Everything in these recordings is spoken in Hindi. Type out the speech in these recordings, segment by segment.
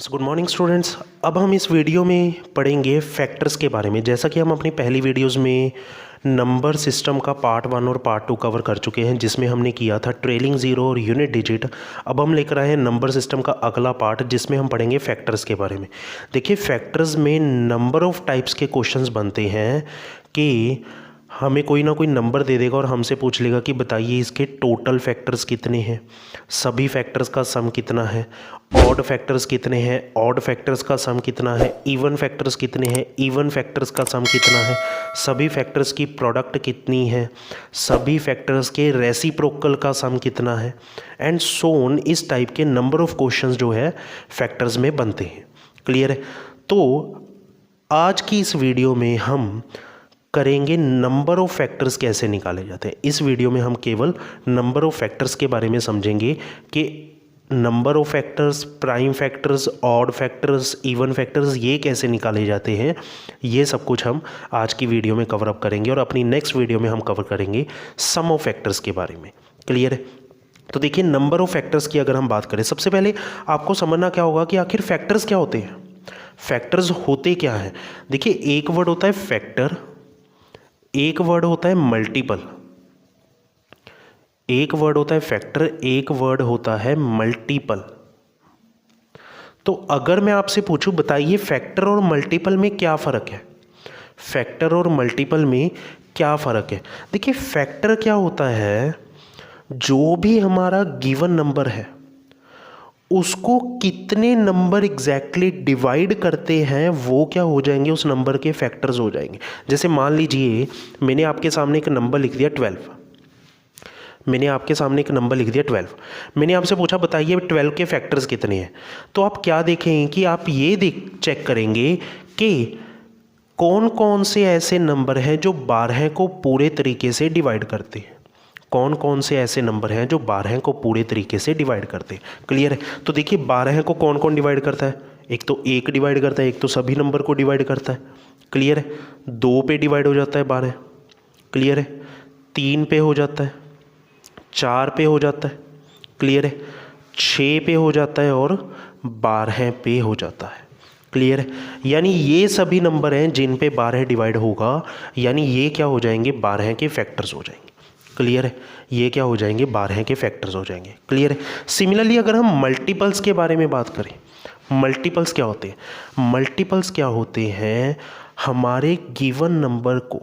Good morning students. अब हम इस वीडियो में पढ़ेंगे फैक्टर्स के बारे में। जैसा कि हम अपनी पहली वीडियोस में नंबर सिस्टम का पार्ट 1 और पार्ट 2 कवर कर चुके हैं, जिसमें हमने किया था ट्रेलिंग ज़ीरो और यूनिट डिजिट। अब हम लेकर आए हैं नंबर सिस्टम का अगला पार्ट, जिसमें हम पढ़ेंगे फैक्टर्स के बारे में। देखिए, फैक्टर्स में नंबर ऑफ़ टाइप्स के क्वेश्चंस बनते हैं कि हमें कोई ना कोई नंबर दे देगा और हमसे पूछ लेगा कि बताइए इसके टोटल फैक्टर्स कितने हैं, सभी फैक्टर्स का सम कितना है, ऑड फैक्टर्स कितने हैं, ऑड फैक्टर्स का सम कितना है, इवन फैक्टर्स कितने हैं, इवन फैक्टर्स का सम कितना है, सभी फैक्टर्स की प्रोडक्ट कितनी है, सभी फैक्टर्स के रेसिप्रोकल का सम कितना है, एंड सो ऑन। इस टाइप के नंबर ऑफ क्वेश्चंस जो है फैक्टर्स में बनते हैं। क्लियर है? तो आज की इस वीडियो में हम करेंगे नंबर ऑफ़ फैक्टर्स कैसे निकाले जाते हैं। इस वीडियो में हम केवल नंबर ऑफ़ फैक्टर्स के बारे में समझेंगे कि number of factors, prime factors, odd factors, even factors ये कैसे निकाले जाते हैं। ये सब कुछ हम आज की वीडियो में कवर अप करेंगे और अपनी नेक्स्ट वीडियो में हम कवर करेंगे सम ऑफ फैक्टर्स के बारे में। क्लियर है? तो देखिए, नंबर ऑफ़ फैक्टर्स की अगर हम बात करें, सबसे पहले आपको समझना क्या होगा कि आखिर फैक्टर्स क्या होते हैं, फैक्टर्स होते क्या हैं। देखिए, एक वर्ड होता है फैक्टर, एक वर्ड होता है मल्टीपल। एक वर्ड होता है फैक्टर, एक वर्ड होता है मल्टीपल। तो अगर मैं आपसे पूछूं, बताइए फैक्टर और मल्टीपल में क्या फ़र्क है, फैक्टर और मल्टीपल में क्या फ़र्क है। देखिए, फैक्टर क्या होता है, जो भी हमारा गिवन नंबर है उसको कितने नंबर एग्जैक्टली डिवाइड करते हैं वो क्या हो जाएंगे, उस नंबर के फैक्टर्स हो जाएंगे। जैसे मान लीजिए मैंने आपके सामने एक नंबर लिख दिया 12, मैंने आपके सामने एक नंबर लिख दिया 12, मैंने आपसे पूछा बताइए 12 के फैक्टर्स कितने हैं। तो आप क्या देखेंगे कि आप ये चेक करेंगे कि कौन कौन से ऐसे नंबर हैं जो 12 को पूरे तरीके से डिवाइड करते हैं, कौन कौन से ऐसे नंबर हैं जो 12 को पूरे तरीके से डिवाइड करते हैं। क्लियर है? तो देखिए, 12 को कौन कौन डिवाइड करता है, एक तो 1 डिवाइड करता है, एक तो सभी नंबर को डिवाइड करता है। क्लियर है? 2 पे डिवाइड हो जाता है 12। क्लियर है? 3 पे हो जाता है, 4 पे हो जाता है। क्लियर है? 6 पे हो जाता है और 12 पे हो जाता है। क्लियर है? यानी ये सभी नंबर हैं जिन पे 12 डिवाइड होगा, यानी ये क्या हो जाएंगे, 12 के फैक्टर्स हो जाएंगे। क्लियर है? ये क्या हो जाएंगे, 12 के फैक्टर्स हो जाएंगे। क्लियर है? सिमिलरली अगर हम मल्टीपल्स के बारे में बात करें, मल्टीपल्स क्या होते हैं, मल्टीपल्स क्या होते हैं, हमारे गिवन नंबर को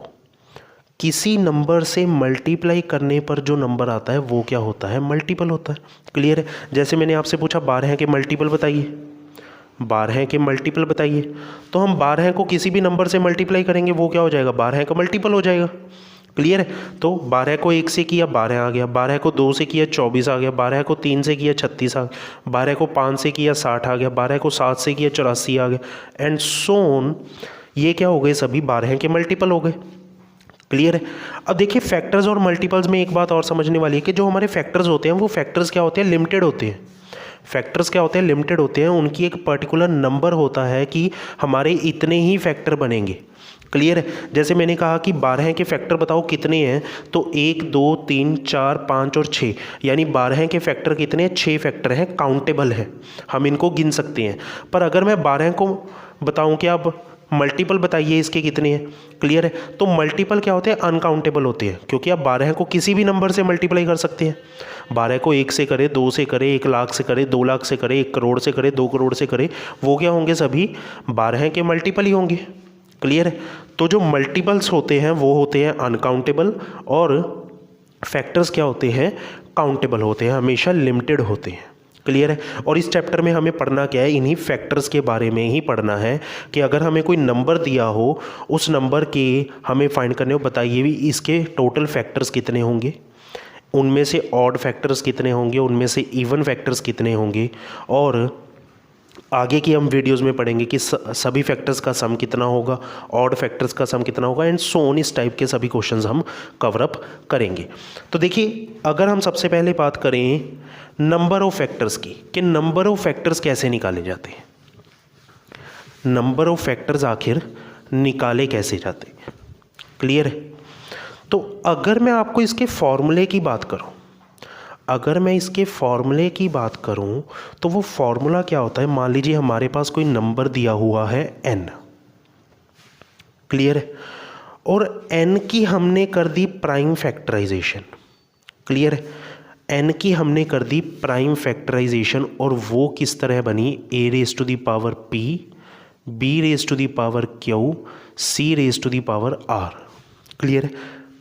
किसी नंबर से मल्टीप्लाई करने पर जो नंबर आता है वो क्या होता है, मल्टीपल होता है। क्लियर है? जैसे मैंने आपसे पूछा 12 के मल्टीपल बताइए, 12 के मल्टीपल बताइए, तो हम 12 को किसी भी नंबर से मल्टीप्लाई करेंगे वो क्या हो जाएगा, 12 का मल्टीपल हो जाएगा। क्लियर है? तो 12 को 1 से किया 12 आ गया, 12 को 2 से किया 24 आ गया, 12 को 3 से किया 36 आ गया, 12 को 5 से किया 60 आ गया, 12 को 7 से किया 84 आ गया, एंड सो ऑन। ये क्या हो गए, सभी 12 के मल्टीपल हो गए। क्लियर है? अब देखिए, फैक्टर्स और मल्टीपल्स में एक बात और समझने वाली है कि जो हमारे फैक्टर्स होते हैं वो फैक्टर्स क्या होते हैं, लिमिटेड होते हैं। फैक्टर्स क्या होते हैं, लिमिटेड होते हैं। उनकी एक पर्टिकुलर नंबर होता है कि हमारे इतने ही फैक्टर बनेंगे। क्लियर है? जैसे मैंने कहा कि 12 के फैक्टर बताओ कितने हैं, तो 1 2 3 4 5 और 6, यानी 12 के फैक्टर कितने हैं, 6 फैक्टर हैं, काउंटेबल है, हम इनको गिन सकते हैं। पर अगर मैं 12 को बताऊं कि आप मल्टीपल बताइए इसके कितने हैं, क्लियर है, तो मल्टीपल क्या होते हैं, अनकाउंटेबल होते हैं, क्योंकि आप 12 को किसी भी नंबर से मल्टीप्लाई कर सकते हैं। 12 को 1 से करे, 2 से करे, 1 लाख से करे, 2 लाख से करे, 1 करोड़ से करे, 2 करोड़ से करे, वो क्या होंगे, सभी 12 के मल्टीपल ही होंगे। क्लियर है? तो जो मल्टीपल्स होते हैं वो होते हैं अनकाउंटेबल, और फैक्टर्स क्या होते हैं, काउंटेबल होते हैं, हमेशा लिमिटेड होते हैं। क्लियर है? और इस चैप्टर में हमें पढ़ना क्या है, इन्हीं फैक्टर्स के बारे में ही पढ़ना है कि अगर हमें कोई नंबर दिया हो, उस नंबर के हमें फाइंड करने हो, बताइए भी इसके टोटल फैक्टर्स कितने होंगे, उनमें से ऑड फैक्टर्स कितने होंगे, उनमें से इवन फैक्टर्स कितने होंगे, और आगे की हम वीडियोस में पढ़ेंगे कि सभी फैक्टर्स का सम कितना होगा, ऑड फैक्टर्स का सम कितना होगा, एंड सो ऑन। इस टाइप के सभी क्वेश्चंस हम कवर अप करेंगे। तो देखिए, अगर हम सबसे पहले बात करें नंबर ऑफ फैक्टर्स की, कि नंबर ऑफ फैक्टर्स कैसे निकाले जाते हैं, नंबर ऑफ फैक्टर्स आखिर निकाले कैसे जाते हैं। क्लियर है? तो अगर मैं आपको इसके फॉर्मूले की बात करूं, अगर मैं इसके फॉर्मूले की बात करूं तो वो फॉर्मूला क्या होता है, मान लीजिए हमारे पास कोई नंबर दिया हुआ है n, क्लियर है, और n की हमने कर दी प्राइम फैक्टराइजेशन, क्लियर है, n की हमने कर दी प्राइम फैक्टराइजेशन, और वो किस तरह बनी, a raise to the power p, b raise to the power q, c raise to the power r, clear है।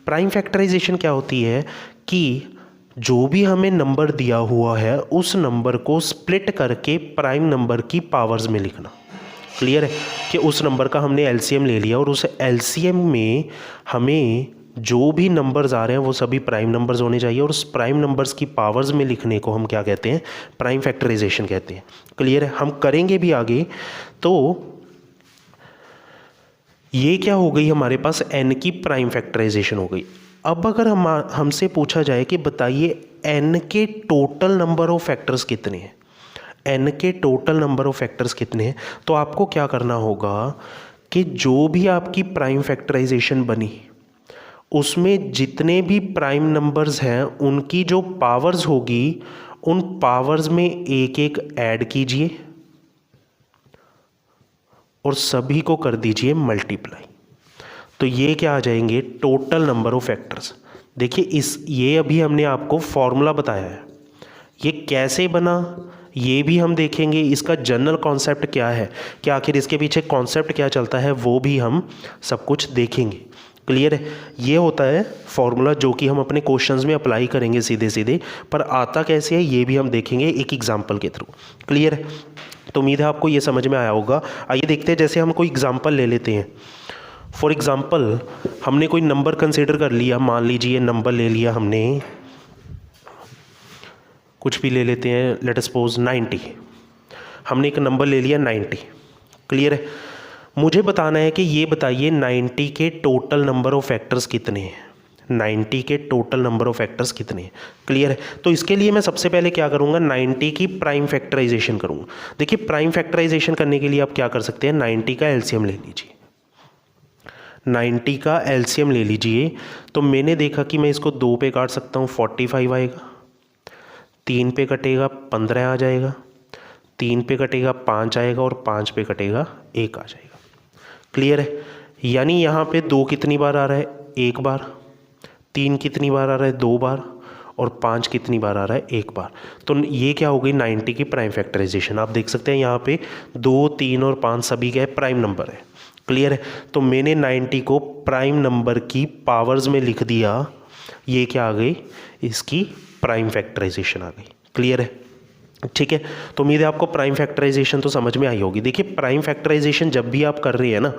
प्राइम फैक्टराइजेशन क्या होती है कि जो भी हमें नंबर दिया हुआ है उस नंबर को स्प्लिट करके प्राइम नंबर की पावर्स में लिखना, क्लियर है, कि उस नंबर का हमने एलसीएम ले लिया और उस एलसीएम में हमें जो भी नंबर्स आ रहे हैं वो सभी प्राइम नंबर्स होने चाहिए, और उस प्राइम नंबर्स की पावर्स में लिखने को हम क्या कहते हैं, प्राइम फैक्टराइजेशन कहते हैं, क्लियर है। हम करेंगे भी आगे। तो ये क्या हो गई, हमारे पास n की प्राइम फैक्टराइजेशन हो गई। अब अगर हमसे पूछा जाए कि बताइए n के टोटल नंबर ऑफ फैक्टर्स कितने हैं, n के टोटल नंबर ऑफ फैक्टर्स कितने हैं, तो आपको क्या करना होगा कि जो भी आपकी प्राइम फैक्टराइजेशन बनी उसमें जितने भी प्राइम नंबर्स हैं उनकी जो पावर्स होगी उन पावर्स में एक एक ऐड कीजिए और सभी को कर दीजिए मल्टीप्लाई। तो ये क्या आ जाएंगे, टोटल नंबर ऑफ फैक्टर्स। देखिए ये अभी हमने आपको फॉर्मूला बताया है, ये कैसे बना ये भी हम देखेंगे, इसका जनरल कॉन्सेप्ट क्या है, कि आखिर इसके पीछे कॉन्सेप्ट क्या चलता है, वो भी हम सब कुछ देखेंगे, क्लियर है। ये होता है फॉर्मूला जो कि हम अपने क्वेश्चंस में अप्लाई करेंगे सीधे सीधे, पर आता कैसे है ये भी हम देखेंगे एक एग्जाम्पल के थ्रू, क्लियर है। तो उम्मीद है आपको ये समझ में आया होगा। आइए देखते हैं, जैसे हम कोई एग्जाम्पल ले लेते हैं। फॉर एग्ज़ाम्पल हमने कोई नंबर कंसिडर कर लिया, मान लीजिए नंबर ले लिया हमने, कुछ भी ले लेते हैं, लेट अस सपोज 90, हमने एक नंबर ले लिया 90, क्लियर है। मुझे बताना है कि ये बताइए 90 के टोटल नंबर ऑफ फैक्टर्स कितने हैं, 90 के टोटल नंबर ऑफ फैक्टर्स कितने हैं, क्लियर है। तो इसके लिए मैं सबसे पहले क्या करूँगा, 90 की प्राइम फैक्टराइजेशन करूँगा। देखिए प्राइम फैक्टराइजेशन करने के लिए आप क्या कर सकते हैं, 90 का एलसीएम ले लीजिए, 90 का एलसीएम ले लीजिए। तो मैंने देखा कि मैं इसको 2 पे काट सकता हूँ, 45 आएगा, 3 पे कटेगा 15 आ जाएगा, 3 पे कटेगा 5 आएगा, और 5 पे कटेगा 1 आ जाएगा, क्लियर है। यानी यहाँ पे 2 कितनी बार आ रहा है, 1 बार, 3 कितनी बार आ रहा है, 2 बार, और 5 कितनी बार आ रहा है, 1 बार। तो ये क्या हो गई, 90 की प्राइम फैक्टराइजेशन। आप देख सकते हैं यहाँ पे 2, 3 और 5 सभी क्या है, प्राइम नंबर है, क्लियर है। तो मैंने 90 को प्राइम नंबर की पावर्स में लिख दिया, ये क्या आ गई, इसकी प्राइम फैक्टराइजेशन आ गई, क्लियर है, ठीक है। तो उम्मीद है आपको प्राइम फैक्टराइजेशन तो समझ में आई होगी। देखिए प्राइम फैक्टराइजेशन जब भी आप कर रहे हैं ना,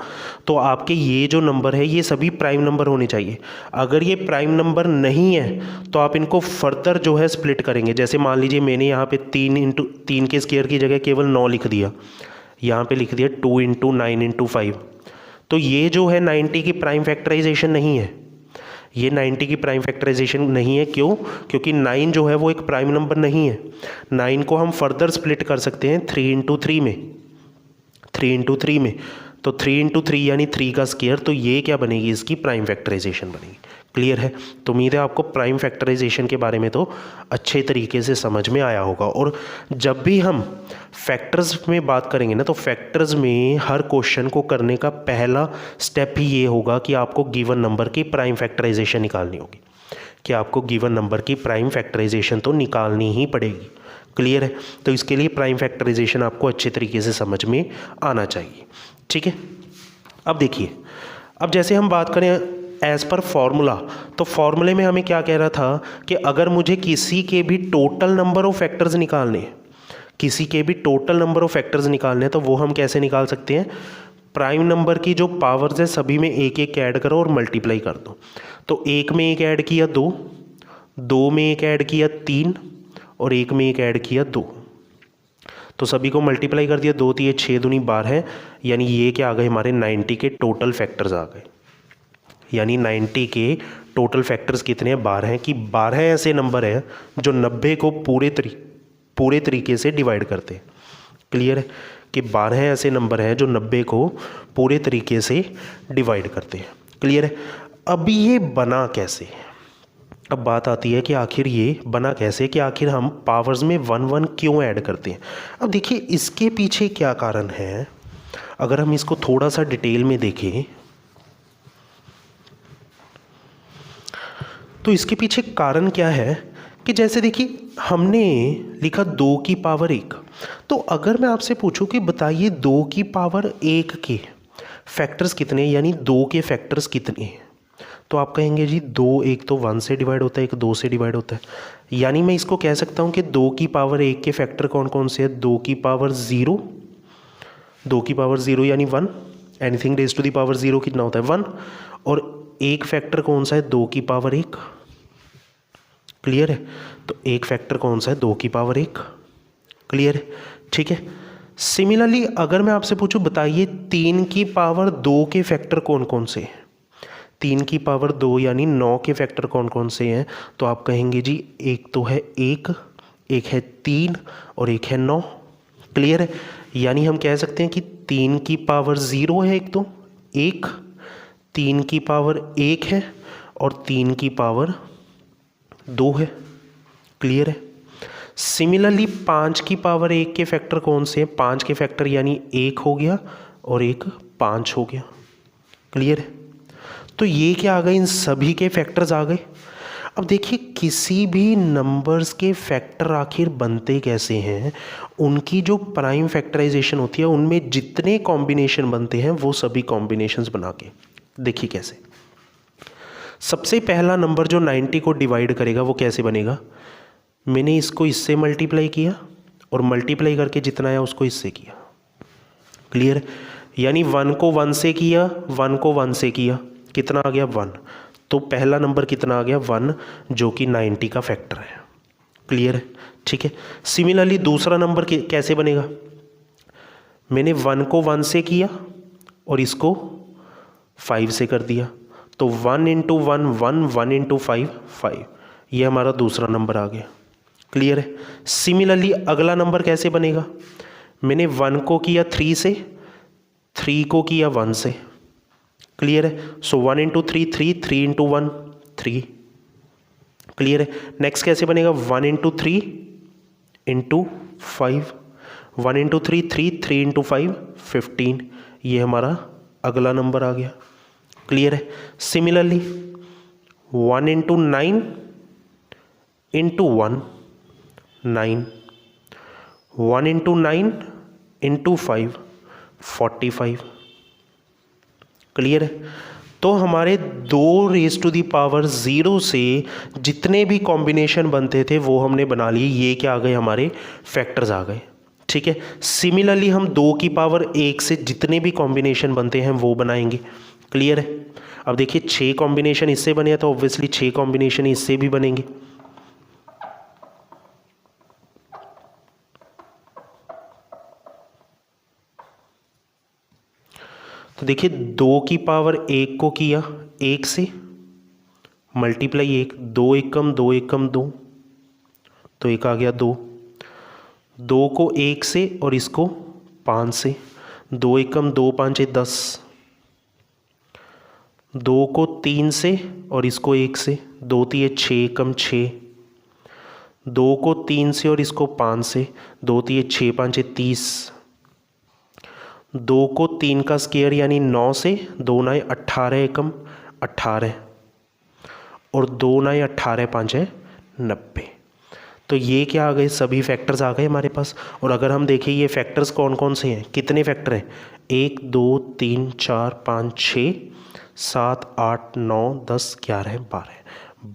तो आपके ये जो नंबर है ये सभी प्राइम नंबर होने चाहिए। अगर ये प्राइम नंबर नहीं है तो आप इनको फर्दर जो है स्प्लिट करेंगे। जैसे मान लीजिए मैंने यहाँ पे 3 के स्क्वायर की जगह केवल 9 लिख दिया, यहाँ पे लिख दिया 2 × 9 × 5, तो ये जो है 90 की प्राइम फैक्टराइजेशन नहीं है, ये 90 की प्राइम फैक्टराइजेशन नहीं है। क्यों? क्योंकि 9 जो है वो एक प्राइम नंबर नहीं है। 9 को हम फर्दर स्प्लिट कर सकते हैं 3 × 3 में, 3 × 3 में, तो 3 × 3 यानी 3 का स्क्वायर, तो ये क्या बनेगी, इसकी प्राइम फैक्टराइजेशन बनेगी, क्लियर है। तो उम्मीद है आपको प्राइम फैक्टराइजेशन के बारे में तो अच्छे तरीके से समझ में आया होगा। और जब भी हम फैक्टर्स में बात करेंगे ना, तो फैक्टर्स में हर क्वेश्चन को करने का पहला स्टेप ही ये होगा कि आपको गिवन नंबर की प्राइम फैक्टराइजेशन निकालनी होगी, कि आपको गिवन नंबर की प्राइम फैक्टराइजेशन तो निकालनी ही पड़ेगी, क्लियर है। तो इसके लिए प्राइम फैक्टराइजेशन आपको अच्छे तरीके से समझ में आना चाहिए, ठीक है। अब देखिए, अब जैसे हम बात करें एज़ पर फॉर्मूला, तो फॉर्मूले में हमें क्या कह रहा था कि अगर मुझे किसी के भी टोटल नंबर ऑफ फैक्टर्स निकालने हैं, किसी के भी टोटल नंबर ऑफ फैक्टर्स निकालने हैं, तो वो हम कैसे निकाल सकते हैं, प्राइम नंबर की जो पावर्स है सभी में एक एक ऐड करो और मल्टीप्लाई कर दो। तो 1 में 1 ऐड किया 2, 2 में 1 ऐड किया 3, और 1 में 1 ऐड किया 2, तो सभी को मल्टीप्लाई कर दिया, 2 × 3 = 6 दूनी 12 है, यानी ये क्या आ गए, हमारे 90 के टोटल फैक्टर्स आ गए। यानी 90 के टोटल फैक्टर्स कितने हैं, 12 हैं। कि 12 ऐसे नंबर हैं जो 90 को पूरे तरीके से डिवाइड करते हैं, क्लियर है, कि 12 ऐसे नंबर हैं जो 90 को पूरे तरीके से डिवाइड करते हैं, क्लियर है। अब ये बना कैसे, अब बात आती है कि आखिर ये बना कैसे, कि आखिर हम पावर्स में 1 1 क्यों ऐड करते हैं। अब देखिए इसके पीछे क्या कारण है, अगर हम इसको थोड़ा सा डिटेल में देखें तो इसके पीछे कारण क्या है कि जैसे देखिए हमने लिखा 2 की पावर 1, तो अगर मैं आपसे पूछूं कि बताइए 2 की पावर 1 के फैक्टर्स कितने, यानी 2 के फैक्टर्स कितने हैं, तो आप कहेंगे जी 2 एक तो 1 से डिवाइड होता है, एक 2 से डिवाइड होता है। यानी मैं इसको कह सकता हूँ कि 2 की पावर 1 के फैक्टर कौन कौन से हैं, 2 की पावर 0, 2 की पावर 0 यानी 1, anything raise to the power 0 कितना होता है 1, और एक फैक्टर कौन सा है 2 की पावर 1, क्लियर है। तो एक फैक्टर कौन सा है 2 की पावर 1, क्लियर है, ठीक है। सिमिलरली अगर मैं आपसे पूछूं बताइए 3 की पावर 2 के फैक्टर कौन कौन से हैं, 3 की पावर 2 यानी 9 के फैक्टर कौन कौन से हैं, तो आप कहेंगे जी एक तो है 1, एक है 3 और एक है 9, क्लियर है। यानी हम कह सकते हैं कि 3 की पावर 0 है एक तो, एक 3 की पावर 1 है और 3 की पावर 2 है, क्लियर है। सिमिलरली 5 की पावर 1 के फैक्टर कौन से हैं, 5 के फैक्टर यानी 1 हो गया और एक 5 हो गया, क्लियर है। तो ये क्या आ गए, इन सभी के फैक्टर्स आ गए। अब देखिए किसी भी नंबर्स के फैक्टर आखिर बनते कैसे हैं, उनकी जो प्राइम फैक्टराइजेशन होती है उनमें जितने कॉम्बिनेशन बनते हैं वो सभी कॉम्बिनेशंस बना के देखिए कैसे। सबसे पहला नंबर जो 90 को डिवाइड करेगा वो कैसे बनेगा, मैंने इसको इससे मल्टीप्लाई किया और मल्टीप्लाई करके जितना आया उसको इससे किया, क्लियर। यानी 1 को 1 से किया, 1 को 1 से किया, कितना आ गया 1, तो पहला नंबर कितना आ गया 1, जो कि 90 का फैक्टर है, क्लियर है, ठीक है। सिमिलरली दूसरा नंबर कैसे बनेगा, मैंने 1 को 1 से किया और इसको 5 से कर दिया, तो 1 इंटू 1 1, 1 इंटू 5 5, ये हमारा दूसरा नंबर आ गया, क्लियर है। सिमिलरली अगला नंबर कैसे बनेगा, मैंने 1 को किया 3 से, 3 को किया 1 से, क्लियर है। सो 1 इंटू 3 3, 3 इंटू 1 3, क्लियर है। नेक्स्ट कैसे बनेगा, 1 इंटू 3 इंटू 5, 1 इंटू 3 3, 3 इंटू 5 15, ये हमारा अगला नंबर आ गया, क्लियर है। Similarly 1 into 9 into 1 9, 1 into 9 into 5 45, clear है। तो हमारे 2 रेज टू दी पावर 0 से जितने भी कॉम्बिनेशन बनते थे वो हमने बना लिए, ये क्या आ गए हमारे फैक्टर्स आ गए, ठीक है। सिमिलरली हम 2 की पावर 1 से जितने भी कॉम्बिनेशन बनते हैं वो बनाएंगे, क्लियर है। अब देखिए 6 कॉम्बिनेशन इससे बने तो ऑब्वियसली 6 कॉम्बिनेशन इससे भी बनेंगे, तो देखिए 2 की पावर 1 को किया 1 से, मल्टीप्लाई 1, 2 एकम 2 एकम 2, तो एक आ गया 2, 2 को 1 से और इसको 5 से, 2 एकम 2 5 10, 2 को 3 से और इसको 1 से, 2 3 6 एकम 6, 2 को 3 से और इसको 5 से, 2 3 6 5 30, 2 को 3 का स्क्वायर यानी 9 से, 2 9 18 एकम 18 और 2 9 18 5 है 90। तो ये क्या आ गए, सभी फैक्टर्स आ गए हमारे पास। और अगर हम देखें ये फैक्टर्स कौन कौन से हैं, कितने फैक्टर हैं, 1 2 3 4 5 6 7 8 9 10 11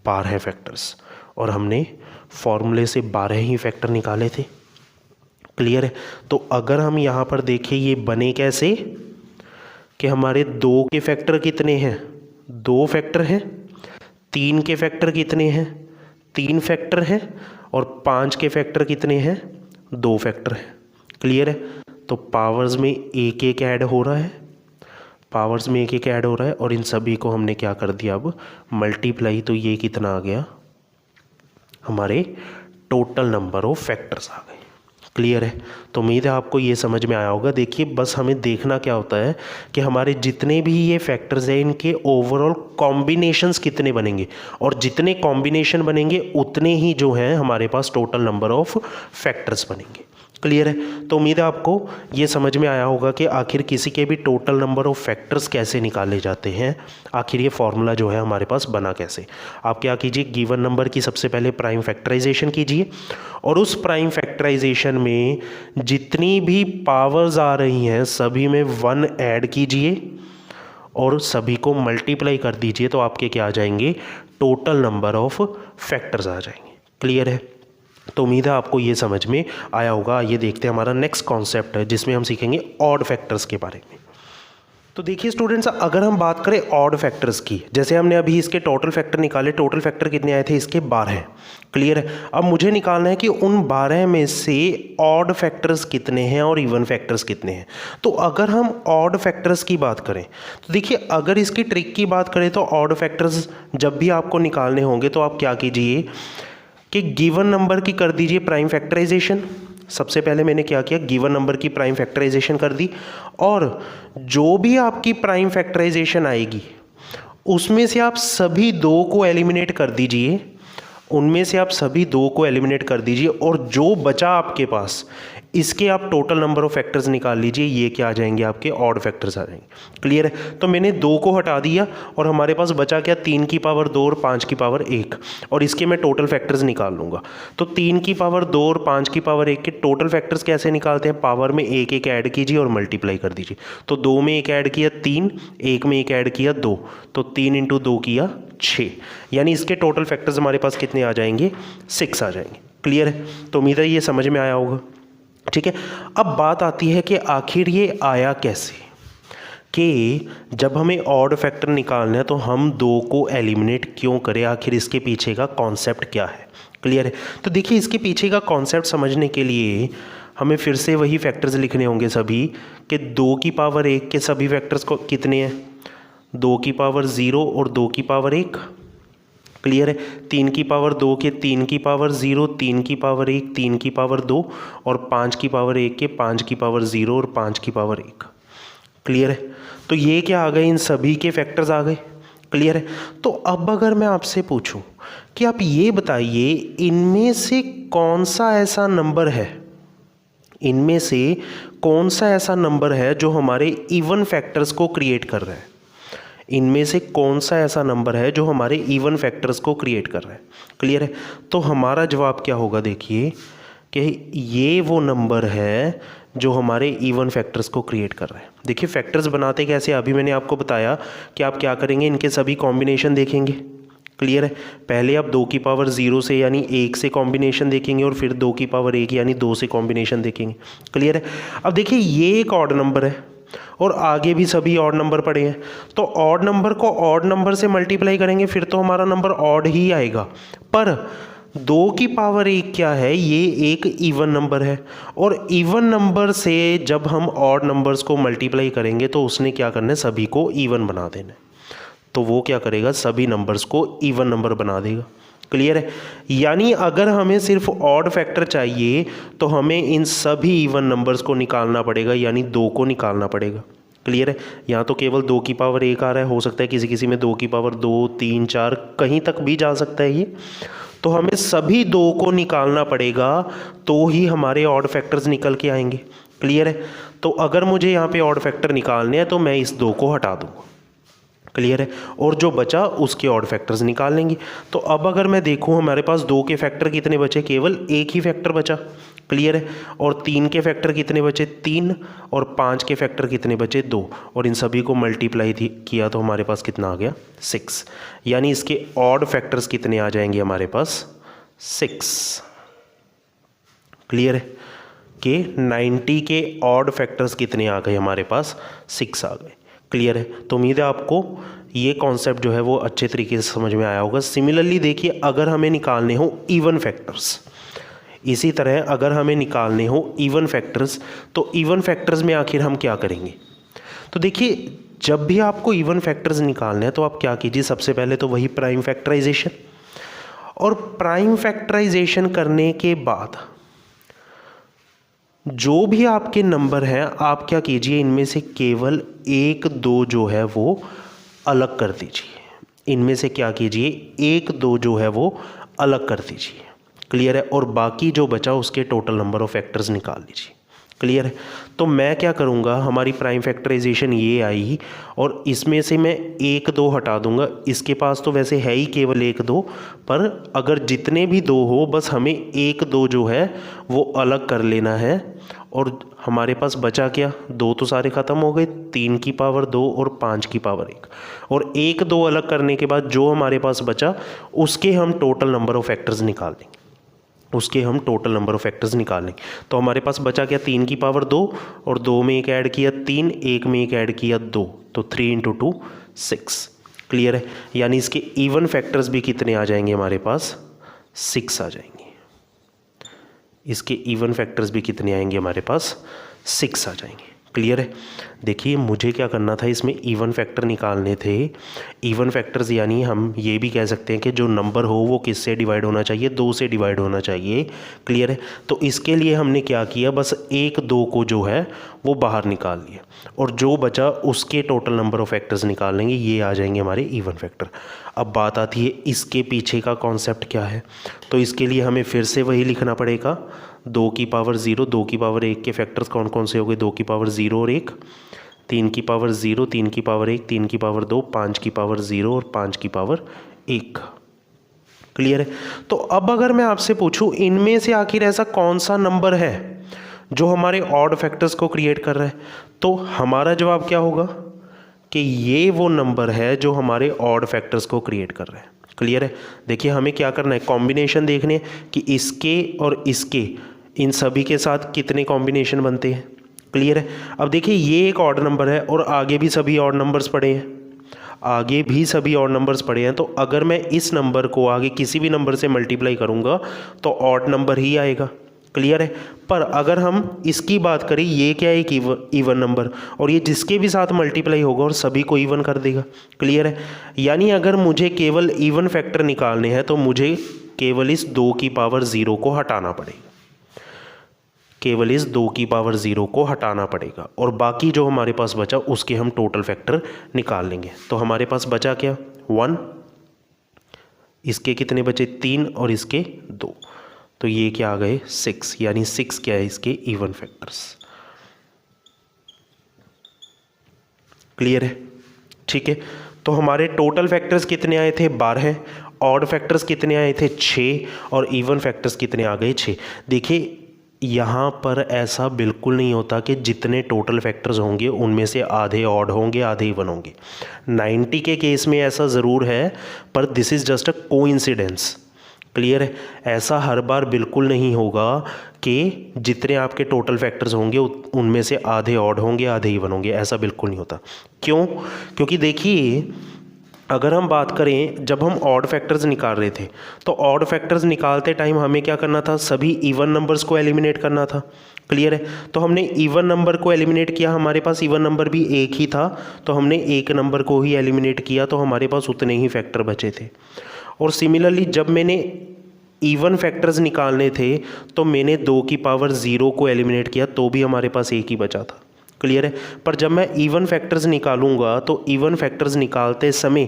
12 फैक्टर्स, और हमने फॉर्मूले से 12 ही फैक्टर निकाले थे, क्लियर है। तो अगर हम यहाँ पर देखें ये बने कैसे कि हमारे 2 के फैक्टर कितने हैं, 2 फैक्टर हैं, 3 के फैक्टर कितने हैं, 3 फैक्टर हैं, और 5 के फैक्टर कितने हैं, 2 फैक्टर हैं, क्लियर है। तो पावर्स में एक एक ऐड हो रहा है, पावर्स में एक एक ऐड हो रहा है, और इन सभी को हमने क्या कर दिया अब मल्टीप्लाई, तो ये कितना आ गया, हमारे टोटल नंबर ऑफ फैक्टर्स आ गए, क्लियर है? तो उम्मीद है आपको ये समझ में आया होगा। देखिए बस हमें देखना क्या होता है कि हमारे जितने भी ये फैक्टर्स हैं इनके ओवरऑल कॉम्बिनेशंस कितने बनेंगे, और जितने कॉम्बिनेशन बनेंगे उतने ही जो हैं हमारे पास टोटल नंबर ऑफ फैक्टर्स बनेंगे। क्लियर है? तो उम्मीद है आपको ये समझ में आया होगा कि आखिर किसी के भी टोटल नंबर ऑफ फैक्टर्स कैसे निकाले जाते हैं, आखिर ये फॉर्मूला जो है हमारे पास बना कैसे। आप क्या कीजिए, गिवन नंबर की सबसे पहले प्राइम फैक्टराइजेशन कीजिए, और उस प्राइम फैक्टराइजेशन में जितनी भी पावर्स आ रही हैं सभी में 1 ऐड कीजिए और सभी को मल्टीप्लाई कर दीजिए, तो आपके क्या आ जाएंगे, टोटल नंबर ऑफ फैक्टर्स आ जाएंगे। क्लियर है? तो उम्मीद है आपको ये समझ में आया होगा। ये देखते हैं हमारा नेक्स्ट कॉन्सेप्ट है जिसमें हम सीखेंगे ऑड फैक्टर्स के बारे में। तो देखिए स्टूडेंट्स, अगर हम बात करें ऑड फैक्टर्स की, जैसे हमने अभी इसके टोटल फैक्टर निकाले, टोटल फैक्टर कितने आए थे इसके 12। क्लियर है? अब मुझे निकालना है कि उन 12 में से ऑड फैक्टर्स कितने हैं और इवन फैक्टर्स कितने हैं। तो अगर हम ऑड फैक्टर्स की बात करें तो देखिए, अगर इसकी ट्रिक की बात करें तो ऑड फैक्टर्स जब भी आपको निकालने होंगे तो आप क्या कीजिए कि गिवन नंबर की कर दीजिए प्राइम फैक्टराइजेशन। सबसे पहले मैंने क्या किया, गिवन नंबर की प्राइम फैक्टराइजेशन कर दी, और जो भी आपकी प्राइम फैक्टराइजेशन आएगी उसमें से आप सभी 2 को एलिमिनेट कर दीजिए, उनमें से आप सभी 2 को एलिमिनेट कर दीजिए, और जो बचा आपके पास इसके आप टोटल नंबर ऑफ फैक्टर्स निकाल लीजिए। ये क्या आ जाएंगे, आपके ऑड फैक्टर्स आ जाएंगे। क्लियर है? तो मैंने 2 को हटा दिया और हमारे पास बचा क्या, 3 की पावर 2 और 5 की पावर 1, और इसके मैं टोटल फैक्टर्स निकाल लूँगा। तो 3 की पावर 2 और 5 की पावर 1 के टोटल फैक्टर्स कैसे निकालते हैं, पावर में 1 1 ऐड कीजिए और मल्टीप्लाई कर दीजिए। तो 2 में 1 ऐड किया 3, 1 में 1 ऐड किया 2, तो 3 × 2 किया 6, यानी इसके टोटल फैक्टर्स हमारे पास कितने आ जाएंगे, 6 आ जाएंगे। क्लियर है? तो उम्मीद है ये समझ में आया होगा। ठीक है, अब बात आती है कि आखिर ये आया कैसे, कि जब हमें ऑड फैक्टर निकालना है तो हम 2 को एलिमिनेट क्यों करें, आखिर इसके पीछे का कॉन्सेप्ट क्या है। क्लियर है? तो देखिए, इसके पीछे का कॉन्सेप्ट समझने के लिए हमें फिर से वही फैक्टर्स लिखने होंगे सभी, कि 2 की पावर 1 के सभी फैक्टर्स को कितने हैं, 2 की पावर 0 और 2 की पावर 1। क्लियर है? 3 की पावर 2 के 3 की पावर 0, 3 की पावर 1, 3 की पावर 2, और 5 की पावर 1 के 5 की पावर 0 और 5 की पावर 1। क्लियर है? तो ये क्या आ गए, इन सभी के फैक्टर्स आ गए। क्लियर है? तो अब अगर मैं आपसे पूछूं कि आप ये बताइए, इनमें से कौन सा ऐसा नंबर है, इनमें से कौन सा ऐसा नंबर है जो हमारे इवन फैक्टर्स को क्रिएट कर रहा है, इनमें से कौन सा ऐसा नंबर है जो हमारे इवन फैक्टर्स को क्रिएट कर रहा है। क्लियर है? तो हमारा जवाब क्या होगा, देखिए कि ये वो नंबर है जो हमारे इवन फैक्टर्स को क्रिएट कर रहा है। देखिए फैक्टर्स बनाते कैसे, अभी मैंने आपको बताया कि आप क्या करेंगे, इनके सभी कॉम्बिनेशन देखेंगे। क्लियर है? पहले आप 2 की पावर 0 से यानी 1 से कॉम्बिनेशन देखेंगे, और फिर 2 की पावर 1 यानी 2 से कॉम्बिनेशन देखेंगे। क्लियर है? अब देखिए, ये एक ऑड नंबर है और आगे भी सभी ऑड नंबर पड़े हैं, तो ऑड नंबर को ऑड नंबर से मल्टीप्लाई करेंगे फिर तो हमारा नंबर ऑड ही आएगा। पर 2 की पावर 1 क्या है, ये एक इवन नंबर है, और इवन नंबर से जब हम ऑड नंबर्स को मल्टीप्लाई करेंगे तो उसने क्या करना है, सभी को इवन बना देना है। तो वो क्या करेगा, सभी नंबर्स को इवन नंबर बना देगा। क्लियर है? यानी अगर हमें सिर्फ ऑड फैक्टर चाहिए तो हमें इन सभी इवन नंबर्स को निकालना पड़ेगा, यानी 2 को निकालना पड़ेगा। क्लियर है? यहाँ तो केवल 2 की पावर 1 आ रहा है, हो सकता है किसी किसी में 2 की पावर 2, 3, 4 कहीं तक भी जा सकता है ये। तो हमें सभी 2 को निकालना पड़ेगा तो ही हमारे ऑड फैक्टर्स निकल के आएंगे। क्लियर है? तो अगर मुझे यहाँ पे ऑड फैक्टर निकालने हैं तो मैं इस 2 को हटा दूँगा। क्लियर है? और जो बचा उसके ऑड फैक्टर्स निकाल लेंगे। तो अब अगर मैं देखूं, हमारे पास 2 के फैक्टर कितने बचे, केवल एक ही फैक्टर बचा। क्लियर है? और 3 के फैक्टर कितने बचे, 3, और 5 के फैक्टर कितने बचे, 2, और इन सभी को मल्टीप्लाई किया तो हमारे पास कितना आ गया, 6। यानी इसके ऑड फैक्टर्स कितने आ जाएंगे हमारे पास, 6। क्लियर है? कि 90 के ऑड फैक्टर्स कितने आ गए हमारे पास, 6 आ गए। क्लियर है? तो उम्मीद है आपको ये कॉन्सेप्ट जो है वो अच्छे तरीके से समझ में आया होगा। सिमिलरली देखिए, अगर हमें निकालने हो इवन फैक्टर्स, इसी तरह अगर हमें निकालने हो इवन फैक्टर्स, तो इवन फैक्टर्स में आखिर हम क्या करेंगे। तो देखिए, जब भी आपको इवन फैक्टर्स निकालने हैं तो आप क्या कीजिए, सबसे पहले तो वही प्राइम फैक्टराइजेशन, और प्राइम फैक्टराइजेशन करने के बाद जो भी आपके नंबर हैं आप क्या कीजिए, इनमें से केवल 1 2 जो है वो अलग कर दीजिए। इनमें से क्या कीजिए, 1 2 जो है वो अलग कर दीजिए। क्लियर है। और बाकी जो बचा उसके टोटल नंबर ऑफ फैक्टर्स निकाल लीजिए। क्लियर है। तो मैं क्या करूँगा, हमारी प्राइम फैक्टराइजेशन ये आई और इसमें से मैं 1 2 हटा दूंगा। इसके पास तो वैसे है ही केवल 1 2, पर अगर जितने भी 2 हो बस हमें 1 2 जो है वो अलग कर लेना है। और हमारे पास बचा क्या, 2 तो सारे ख़त्म हो गए, 3 की पावर 2 और 5 की पावर 1। और 1 2 अलग करने के बाद जो हमारे पास बचा उसके हम टोटल नंबर ऑफ़ फैक्टर्स निकाल देंगे। उसके हम टोटल नंबर ऑफ़ फैक्टर्स निकाल लेंगे। तो हमारे पास बचा क्या, 3 की पावर 2 और 2 में एक ऐड किया 3, 1 में एक ऐड किया 2, तो 3 × 2 6। क्लियर है। यानी इसके इवन फैक्टर्स भी कितने आ जाएंगे हमारे पास, 6 आ जाएंगे। इसके इवन फैक्टर्स भी कितने आएंगे हमारे पास, 6 आ जाएंगे। क्लियर है। देखिए मुझे क्या करना था, इसमें इवन फैक्टर निकालने थे। इवन फैक्टर्स यानी हम ये भी कह सकते हैं कि जो नंबर हो वो किससे डिवाइड होना चाहिए, 2 से डिवाइड होना चाहिए। क्लियर है। तो इसके लिए हमने क्या किया, बस 1 2 को जो है वो बाहर निकाल लिया और जो बचा उसके टोटल नंबर ऑफ फैक्टर्स निकाल लेंगे, ये आ जाएंगे हमारे इवन फैक्टर। अब बात आती है इसके पीछे का कॉन्सेप्ट क्या है। तो इसके लिए हमें फिर से वही लिखना पड़ेगा, 2 की पावर 0, 2 की पावर 1 के फैक्टर्स कौन कौन से हो गए, 2 की पावर 0 और 1, 3 की पावर 0, 3 की पावर 1, 3 की पावर 2, 5 की पावर 0 और 5 की पावर 1। क्लियर है। तो अब अगर मैं आपसे पूछूं इनमें से आखिर ऐसा कौन सा नंबर है जो हमारे ऑड फैक्टर्स को क्रिएट कर रहा है, तो हमारा जवाब क्या होगा कि ये वो नंबर है जो हमारे ऑड फैक्टर्स को क्रिएट कर रहा है। क्लियर है। देखिए हमें क्या करना है, कॉम्बिनेशन देखने हैं कि इसके और इसके इन सभी के साथ कितने कॉम्बिनेशन बनते हैं। क्लियर है। अब देखिए ये एक ऑड नंबर है और आगे भी सभी ऑड नंबर्स पड़े हैं, आगे भी सभी ऑड नंबर्स पड़े हैं। तो अगर मैं इस नंबर को आगे किसी भी नंबर से मल्टीप्लाई करूँगा तो ऑड नंबर ही आएगा। क्लियर है। पर अगर हम इसकी बात करें, ये क्या है, एक इवन नंबर, और ये जिसके भी साथ मल्टीप्लाई होगा और सभी को इवन कर देगा। क्लियर है। यानी अगर मुझे केवल इवन फैक्टर निकालने हैं तो मुझे केवल इस 2 की पावर 0 को हटाना पड़ेगा, केवल इस 2 की पावर 0 को हटाना पड़ेगा और बाकी जो हमारे पास बचा उसके हम टोटल फैक्टर निकाल लेंगे। तो हमारे पास बचा क्या, 1, इसके कितने बचे 3 और इसके 2, तो ये क्या आ गए 6, यानी 6 क्या है इसके इवन फैक्टर्स। क्लियर है। ठीक है। तो हमारे टोटल फैक्टर्स कितने आए थे, 12, ऑड फैक्टर्स कितने आए थे 6 और इवन फैक्टर्स कितने आ गए 6। देखिए यहाँ पर ऐसा बिल्कुल नहीं होता कि जितने टोटल फैक्टर्स होंगे उनमें से आधे ऑड होंगे आधे इवन होंगे। 90 के केस में ऐसा ज़रूर है, पर this is just a coincidence. Clear है। ऐसा हर बार बिल्कुल नहीं होगा कि जितने आपके टोटल फैक्टर्स होंगे उनमें से आधे ऑड होंगे आधे इवन होंगे, ऐसा बिल्कुल नहीं होता। क्यों, क्योंकि देखिए अगर हम बात करें, जब हम ऑड फैक्टर्स निकाल रहे थे तो ऑड फैक्टर्स निकालते टाइम हमें क्या करना था, सभी इवन नंबर्स को एलिमिनेट करना था। क्लियर है। तो हमने इवन नंबर को एलिमिनेट किया, हमारे पास इवन नंबर भी एक ही था तो हमने एक नंबर को ही एलिमिनेट किया, तो हमारे पास उतने ही फैक्टर बचे थे। और सिमिलरली जब मैंने इवन फैक्टर्स निकालने थे तो मैंने 2 की पावर 0 को एलिमिनेट किया तो भी हमारे पास एक ही बचा था। क्लियर है। पर जब मैं इवन फैक्टर्स निकालूंगा तो इवन फैक्टर्स निकालते समय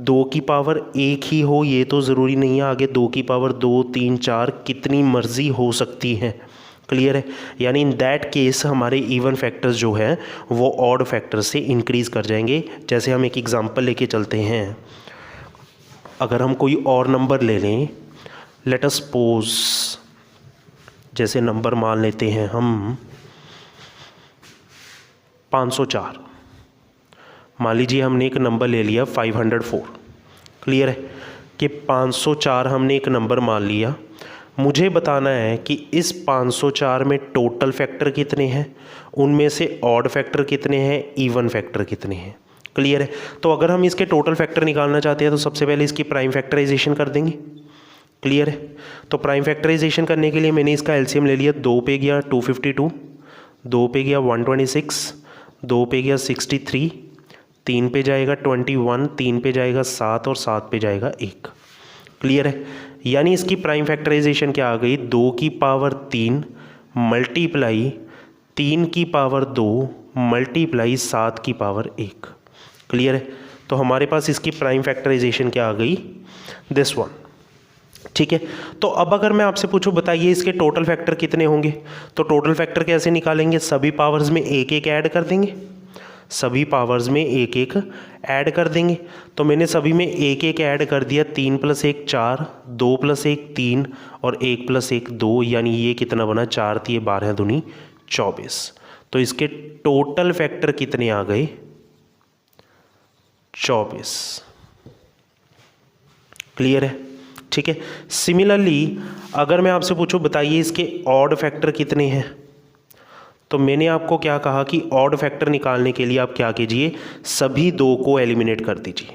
2 की पावर 1 ही हो ये तो ज़रूरी नहीं है, आगे 2 की पावर 2 3 4 कितनी मर्जी हो सकती है। क्लियर है। यानी इन दैट केस हमारे इवन फैक्टर्स जो है वो ऑड फैक्टर्स से इंक्रीज़ कर जाएंगे। जैसे हम एक एग्जांपल लेके चलते हैं, अगर हम कोई और नंबर ले लें, लेट अस सपोज जैसे नंबर मान लेते हैं हम 504। मान लीजिए हमने एक नंबर ले लिया 504। क्लियर है कि 504 हमने एक नंबर मान लिया। मुझे बताना है कि इस 504 में टोटल फैक्टर कितने हैं, उनमें से ऑड फैक्टर कितने हैं, इवन फैक्टर कितने हैं। क्लियर है। तो अगर हम इसके टोटल फैक्टर निकालना चाहते हैं तो सबसे पहले इसकी प्राइम फैक्टराइजेशन कर देंगे। क्लियर है। तो प्राइम फैक्टराइजेशन करने के लिए मैंने इसका एलसीएम ले लिया, 2 पे गया 252, 2 पे गया 126, 2 पे गया 63, 3 पे जाएगा 21, 3 पे जाएगा 7 और 7 पे जाएगा 1। क्लियर है। यानी इसकी प्राइम फैक्टराइजेशन क्या आ गई, 2 की पावर 3 मल्टीप्लाई 3 की पावर 2 मल्टीप्लाई 7 की पावर 1। क्लियर है? तो हमारे पास इसकी प्राइम फैक्टराइजेशन क्या आ गई, दिस वन। ठीक है, तो अब अगर मैं आपसे पूछूं बताइए इसके टोटल फैक्टर कितने होंगे, तो टोटल फैक्टर कैसे निकालेंगे, सभी पावर्स में एक एक ऐड कर देंगे, सभी पावर्स में एक एक ऐड कर देंगे। तो मैंने सभी में एक एक ऐड कर दिया, 3 + 1 4, 2 + 1 3 और 1 + 1 2, यानी ये कितना बना 4 × 12 दूनी 24। तो इसके टोटल फैक्टर कितने आ गए, 24। क्लियर है? ठीक है, सिमिलरली अगर मैं आपसे पूछूं बताइए इसके ऑड फैक्टर कितने हैं, तो मैंने आपको क्या कहा कि ऑड फैक्टर निकालने के लिए आप क्या कीजिए, सभी 2 को एलिमिनेट कर दीजिए,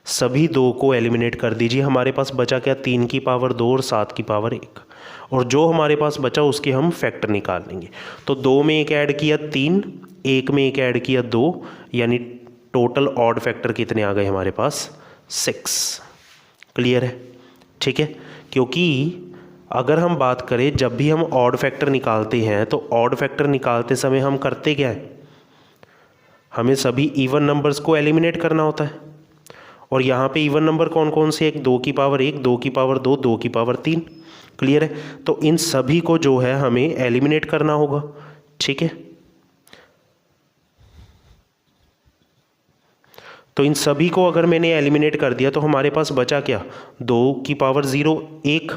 सभी 2 को एलिमिनेट कर दीजिए। हमारे पास बचा क्या, 3 की पावर 2 और 7 की पावर 1, और जो हमारे पास बचा उसके हम फैक्टर निकाल लेंगे। तो 2 में 1 ऐड किया 3, 1 में 1 ऐड किया 2, यानी टोटल ऑड फैक्टर कितने आ गए हमारे पास, 6। क्लियर है? ठीक है, क्योंकि अगर हम बात करें जब भी हम ऑड फैक्टर निकालते हैं तो ऑड फैक्टर निकालते समय हम करते क्या है, हमें सभी इवन नंबर्स को एलिमिनेट करना होता है। और यहाँ पे इवन नंबर कौन कौन से, एक 2 की पावर 1, 2 की पावर 2, 2 की पावर 3। क्लियर है? तो इन सभी को जो है हमें एलिमिनेट करना होगा। ठीक है, तो इन सभी को अगर मैंने एलिमिनेट कर दिया तो हमारे पास बचा क्या, 2 की पावर 0 1,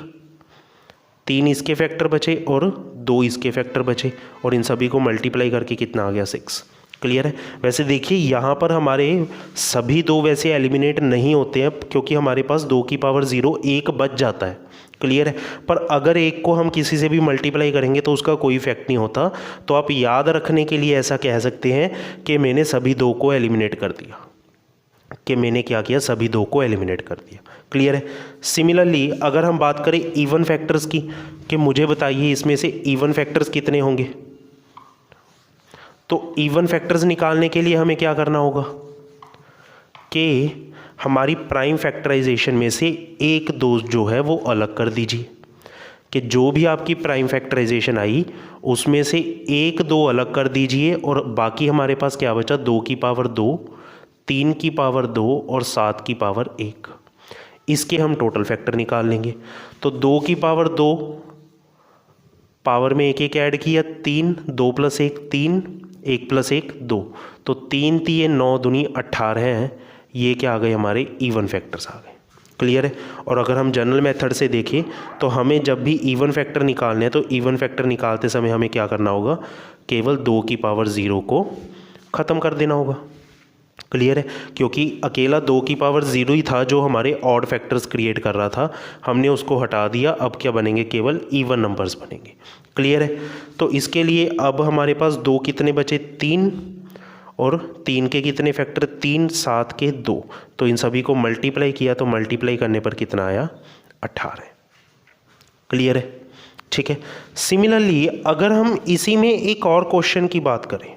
3 इसके फैक्टर बचे और 2 इसके फैक्टर बचे, और इन सभी को मल्टीप्लाई करके कितना आ गया, 6। क्लियर है? वैसे देखिए यहाँ पर हमारे सभी 2 वैसे एलिमिनेट नहीं होते हैं, क्योंकि हमारे पास 2 की पावर 0 1 बच जाता है। क्लियर है? पर अगर एक को हम किसी से भी मल्टीप्लाई करेंगे तो उसका कोई इफेक्ट नहीं होता। तो आप याद रखने के लिए ऐसा कह सकते हैं कि मैंने सभी 2 को एलिमिनेट कर दिया, कि मैंने क्या किया, सभी 2 को एलिमिनेट कर दिया। क्लियर है? सिमिलरली अगर हम बात करें इवन फैक्टर्स की, कि मुझे बताइए इसमें से इवन फैक्टर्स कितने होंगे, तो इवन फैक्टर्स निकालने के लिए हमें क्या करना होगा कि हमारी प्राइम फैक्टराइजेशन में से 1 2 जो है वो अलग कर दीजिए, कि जो भी आपकी प्राइम फैक्टराइजेशन आई उसमें से 1 2 अलग कर दीजिए, और बाकी हमारे पास क्या बचा, 2 की पावर 2, 3 की पावर 2 और 7 की पावर 1। इसके हम टोटल फैक्टर निकाल लेंगे। तो 2 की पावर 2 पावर में 1 1 ऐड किया 3, 2 + 1 3, 1 + 1 2, तो 3 3 9 दूनी 18 हैं। ये क्या आ गए, हमारे इवन फैक्टर्स आ गए। क्लियर है? और अगर हम जनरल मेथड से देखें तो हमें जब भी इवन फैक्टर निकालने हैं तो इवन फैक्टर निकालते समय हमें क्या करना होगा, केवल 2 की पावर 0 को ख़त्म कर देना होगा। क्लियर है? क्योंकि अकेला 2 की पावर 0 ही था जो हमारे ऑड फैक्टर्स क्रिएट कर रहा था, हमने उसको हटा दिया। अब क्या बनेंगे, केवल इवन नंबर्स बनेंगे। क्लियर है? तो इसके लिए अब हमारे पास 2 कितने बचे, 3, और 3 के कितने फैक्टर, 3 7 के 2, तो इन सभी को मल्टीप्लाई किया तो मल्टीप्लाई करने पर कितना आया, 18। क्लियर है? ठीक है, सिमिलरली अगर हम इसी में एक और क्वेश्चन की बात करें,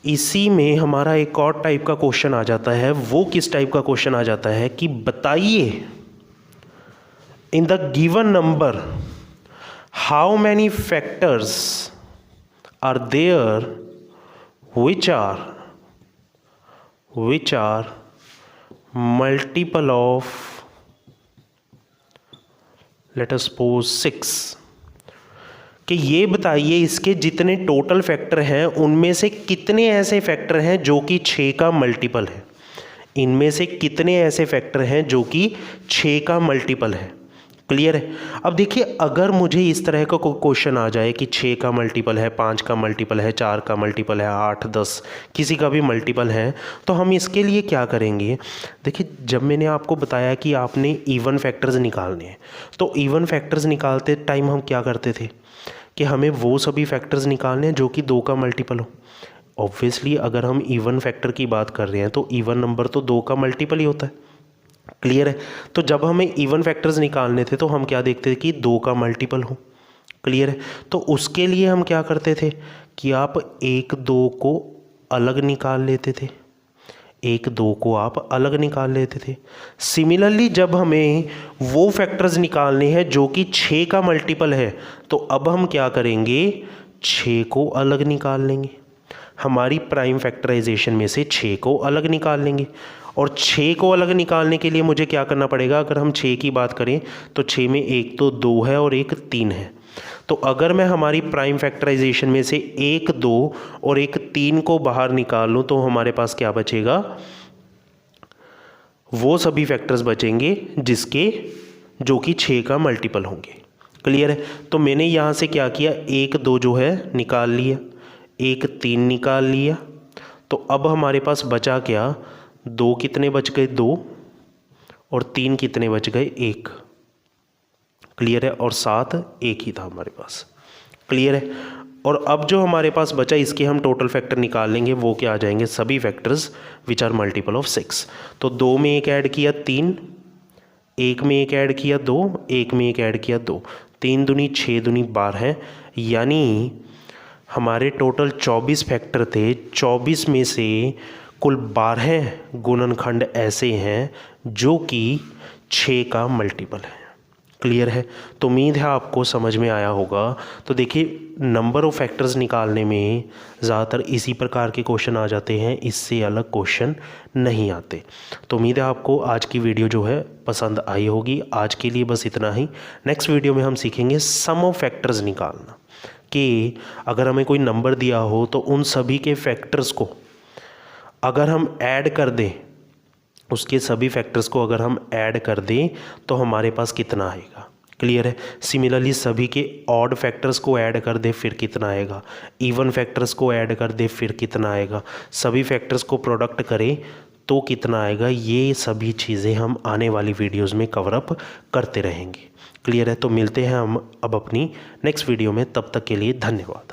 इसी में हमारा एक और टाइप का क्वेश्चन आ जाता है। वो किस टाइप का क्वेश्चन आ जाता है कि बताइए in the given number how many factors are there which are multiple of, let us suppose 6, कि ये बताइए इसके जितने टोटल फैक्टर हैं उनमें से कितने ऐसे फैक्टर हैं जो कि 6 का मल्टीपल है। इनमें से कितने ऐसे फैक्टर हैं जो कि 6 का मल्टीपल है। क्लियर है? अब देखिए अगर मुझे इस तरह का कोई क्वेश्चन आ जाए कि 6 का मल्टीपल है, 5 का मल्टीपल है, 4 का मल्टीपल है, 8 10 किसी का भी मल्टीपल है, तो हम इसके लिए क्या करेंगे। देखिए जब मैंने आपको बताया कि आपने इवन फैक्टर्स निकालने हैं, तो इवन फैक्टर्स निकालते टाइम हम क्या करते थे कि हमें वो सभी फैक्टर्स निकालने हैं जो कि 2 का मल्टीपल हो। ऑब्वियसली अगर हम इवन फैक्टर की बात कर रहे हैं तो इवन नंबर तो 2 का मल्टीपल ही होता है। क्लियर है? तो जब हमें इवन फैक्टर्स निकालने थे तो हम क्या देखते थे कि 2 का मल्टीपल हो। क्लियर है? तो उसके लिए हम क्या करते थे कि आप 1 2 को अलग निकाल लेते थे, 1 2 को आप अलग निकाल लेते थे। सिमिलरली जब हमें वो फैक्टर्स निकालने हैं जो कि 6 का मल्टीपल है, तो अब हम क्या करेंगे, 6 को अलग निकाल लेंगे। हमारी प्राइम फैक्टराइजेशन में से 6 को अलग निकाल लेंगे। और 6 को अलग निकालने के लिए मुझे क्या करना पड़ेगा, अगर हम 6 की बात करें तो 6 में एक तो 2 है और एक 3 है। तो अगर मैं हमारी प्राइम फैक्टराइजेशन में से 1 2 और एक 3 को बाहर निकाल लूँ तो हमारे पास क्या बचेगा, वो सभी फैक्टर्स बचेंगे जो कि 6 का मल्टीपल होंगे। क्लियर है। तो मैंने यहाँ से क्या किया, 1 2 जो है निकाल लिया, एक 3 निकाल लिया। तो अब हमारे पास बचा क्या, 2 कितने बच गए, 2, और 3 कितने बच गए, 1। क्लियर है। और 7 1 ही था हमारे पास। क्लियर है। और अब जो हमारे पास बचा इसके हम टोटल फैक्टर निकाल लेंगे, वो क्या आ जाएंगे, सभी factors which are multiple of 6। तो 2 में एक ऐड किया 3, 1 में एक ऐड किया 2, 1 में एक ऐड किया 2, 3 दूनी 6 दूनी 12, यानी हमारे टोटल 24 फैक्टर थे। 24 में से कुल 12 गुणनखंड ऐसे हैं जो कि 6 का मल्टीपल है। क्लियर है। तो उम्मीद है आपको समझ में आया होगा। तो देखिए, नंबर ऑफ फैक्टर्स निकालने में ज़्यादातर इसी प्रकार के क्वेश्चन आ जाते हैं, इससे अलग क्वेश्चन नहीं आते। तो उम्मीद है आपको आज की वीडियो जो है पसंद आई होगी। आज के लिए बस इतना ही। नेक्स्ट वीडियो में हम सीखेंगे सम ऑफ फैक्टर्स निकालना, कि अगर हमें कोई नंबर दिया हो तो उन सभी के फैक्टर्स को अगर हम ऐड कर दें, उसके सभी फैक्टर्स को अगर हम ऐड कर दें तो हमारे पास कितना आएगा। क्लियर है। सिमिलरली सभी के ऑड फैक्टर्स को ऐड कर दे फिर कितना आएगा, इवन फैक्टर्स को ऐड कर दे फिर कितना आएगा, सभी फैक्टर्स को प्रोडक्ट करें तो कितना आएगा। ये सभी चीज़ें हम आने वाली वीडियोस में कवर अप करते रहेंगे। क्लियर है। तो मिलते हैं हम अब अपनी नेक्स्ट वीडियो में, तब तक के लिए धन्यवाद।